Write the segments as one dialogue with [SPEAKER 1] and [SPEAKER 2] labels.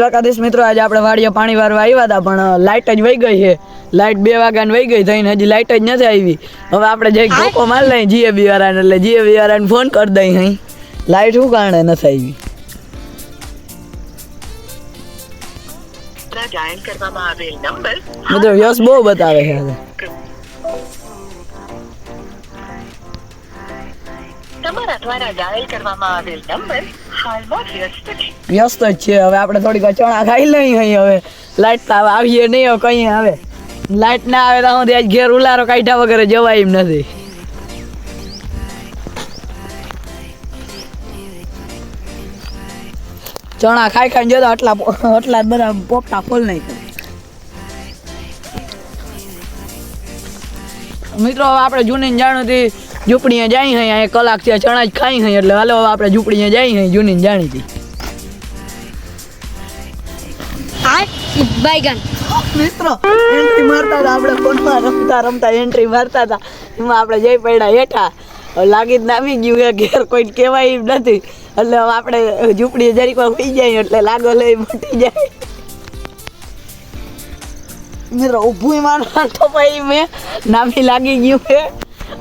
[SPEAKER 1] દ્વારકાધીશ મિત્રો, આજે આપણે વાડીએ પાણી વારવા આવ્યા હતા પણ લાઇટ જ વહી ગઈ છે. લાઇટ 2 વાગ્યાની વહી ગઈ થઈને હજી લાઇટ જ નથી આવી. હવે આપણે જઈ ધોકો માર લઈએ જીએબી વાળાને, એટલે જીએબી વાળાને ફોન કરી દઈ. અહીં લાઇટ શું કારણે નથી આવી? મિત્રો યસ બહુ બતાવે છે.
[SPEAKER 2] તમારા દ્વારા ડાયલ કરવામાં આવેલ નંબર હાલમાં વ્યસ્ત છે.
[SPEAKER 1] વ્યસ્ત જ છે. હવે આપણે થોડીક ચણા ખાઈ લઈએ. અહીં હવે લાઇટ તો આવીએ નહીં, હવે કઈ આવે લાઇટ ના આવે તો આજ ઘેર ઉલારો કાઢ્યા વગર જવાય એમ નથી. ચણા ખાઈ ખાઈને જતા એટલા જ બધા પોપટા ફોલ નહીં કરે. મિત્રો હવે આપણે જૂની જાણીતી ઝૂંપડીએ જાય હઈ, અહીં કલાક થી ચણા જ ખાઈ હઈ, એટલે હાલો હવે આપણે ઝૂંપડીએ જાય હઈ જૂની જાણીતી. મિત્રો એન્ટ્રી મારતા હતા આપણે, ફોનમાં રમતા એન્ટ્રી મારતા હતા, એમાં આપણે જઈ પડ્યા હેઠા. લાગી જ આવી ગયું કે ઘેર કોઈ કહેવાય એમ નથી, એટલે હવે આપણે ઝૂંપડીએ જરીક વાર પી જાય એટલે લાગો લઈ મટી જાય. મિત્રો ઊભું મારવા તો ભાઈ મેં નામી લાગી ગયું છે.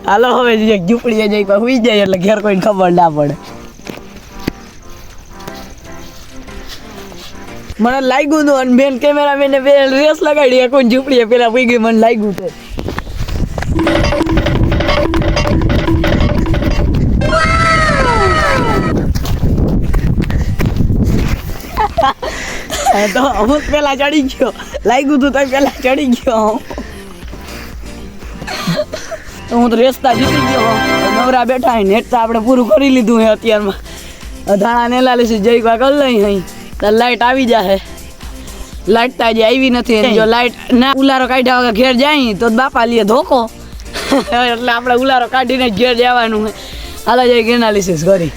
[SPEAKER 1] હાલો હવે ઝૂંપડીએ જઈ સુઈ જાય એટલે ઘેર કોઈને ખબર ના પડે. મને લાગ્યું હતું અને બેન કેમેરામેને બે રેસ લગાડી કોઈ ઝૂંપડીએ પેલા પી ગઈ, મને લાગ્યું હતું. તો અમુક પેલા ચડી ગયો, લાગ્યું હતું તો પેલા ચડી ગયો. તો હું તો રેસતા જીતી ગયો. નવરા બેઠા હોય નેટ તો આપણે પૂરું કરી લીધું છે. અત્યારમાં ધાણા એનાલિસિસ જઈ કરી લઈ અહીં લાઇટ આવી જશે. લાઇટ તો આજે આવી નથી. જો લાઇટ ના ઉલારો કાઢ્યા વગર ઘેર જાય તો બાપા લે ધોકો, એટલે આપણે ઉલારો કાઢીને જ ઘેર જવાનું છે. હાલ જઈ એનાલિસિસ કરી.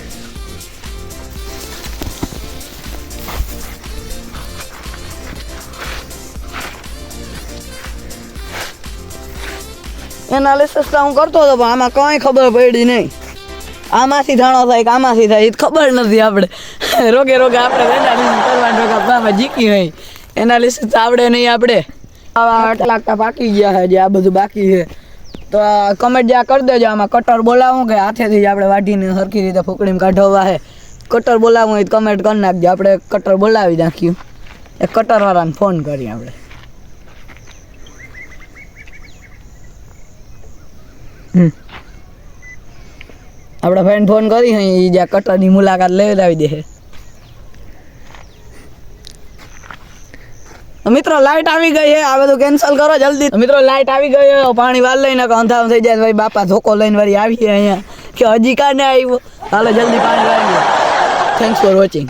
[SPEAKER 1] એનાલિસિસ તો હું કરતો હતો પણ આમાં કંઈ ખબર પડી નહીં. આમાંથી ધાણો થાય કે આમાંથી થાય એ ખબર નથી. આપણે રોગે આપણે એનાલિસિસ કરવાનું રોગા જીકી હોય. એનાલિસિસ તો આવડે નહીં. આપણે આટલા પાકી ગયા છે, જે આ બધું બાકી છે. તો કમેન્ટ જ્યાં કરી દેજો. આમાં કટર બોલાવું કે હાથેથી જ આપણે વાઢીને સરખી રીતે ફૂકડીમાં કાઢવા છે. કટર બોલાવવું હોય તો કમેન્ટ કરી નાખજો. આપણે કટર બોલાવી નાખ્યું. એ કટરવાળાને ફોન કરીએ આપણે. આપણા ફ્રેન્ડ ફોન કરી એ જ્યાં કટરની મુલાકાત લઈ આવી દે. મિત્રો લાઇટ આવી ગઈ છે, આ બધું કેન્સલ કરો જલ્દી. મિત્રો લાઇટ આવી ગઈ છે, પાણી વાળ લઈને અંધારું થઈ જાય ભાઈ બાપા ધોકો લઈને વળી આવીએ અહીંયા કે હજી કાંઈ ના આવ્યું. હાલો જલ્દી પાણી વાળી. Thanks for watching.